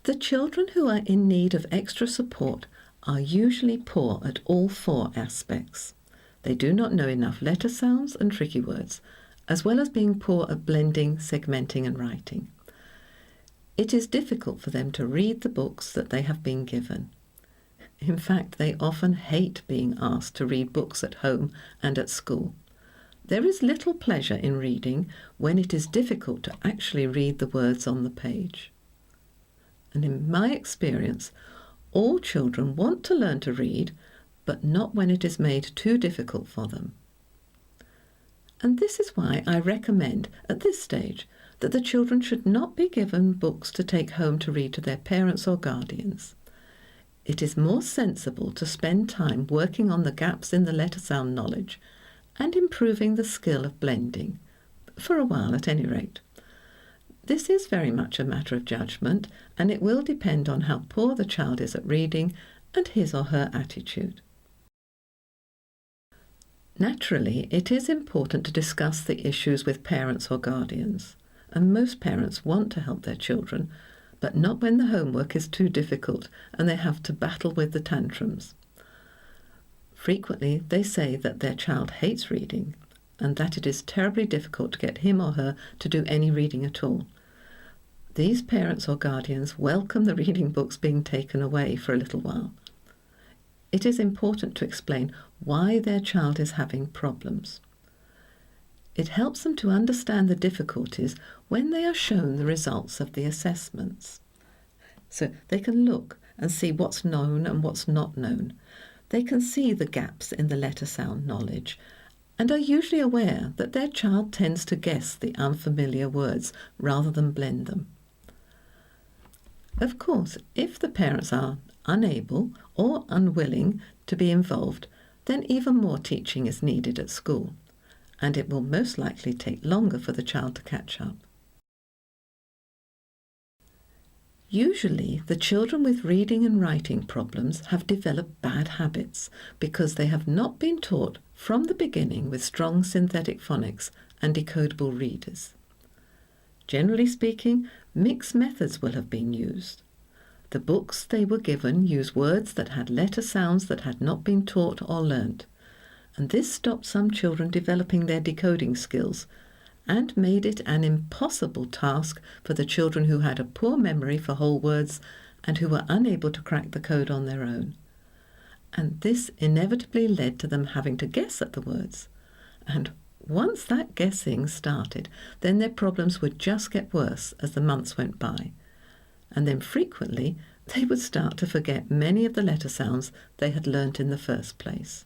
The children who are in need of extra support are usually poor at all four aspects. They do not know enough letter sounds and tricky words, as well as being poor at blending, segmenting and writing. It is difficult for them to read the books that they have been given. In fact, they often hate being asked to read books at home and at school. There is little pleasure in reading when it is difficult to actually read the words on the page. And in my experience, all children want to learn to read, but not when it is made too difficult for them. And this is why I recommend at this stage that the children should not be given books to take home to read to their parents or guardians. It is more sensible to spend time working on the gaps in the letter sound knowledge and improving the skill of blending, for a while at any rate. This is very much a matter of judgment, and it will depend on how poor the child is at reading and his or her attitude. Naturally, it is important to discuss the issues with parents or guardians, and most parents want to help their children, but not when the homework is too difficult and they have to battle with the tantrums. Frequently, they say that their child hates reading and that it is terribly difficult to get him or her to do any reading at all. These parents or guardians welcome the reading books being taken away for a little while. It is important to explain why their child is having problems. It helps them to understand the difficulties when they are shown the results of the assessments. So they can look and see what's known and what's not known. They can see the gaps in the letter sound knowledge and are usually aware that their child tends to guess the unfamiliar words rather than blend them. Of course, if the parents are unable or unwilling to be involved, then even more teaching is needed at school, and it will most likely take longer for the child to catch up. Usually, the children with reading and writing problems have developed bad habits because they have not been taught from the beginning with strong synthetic phonics and decodable readers. Generally speaking, mixed methods will have been used. The books they were given use words that had letter sounds that had not been taught or learnt, and this stopped some children developing their decoding skills and made it an impossible task for the children who had a poor memory for whole words and who were unable to crack the code on their own. And this inevitably led to them having to guess at the words. And once that guessing started, then their problems would just get worse as the months went by. And then frequently they would start to forget many of the letter sounds they had learnt in the first place.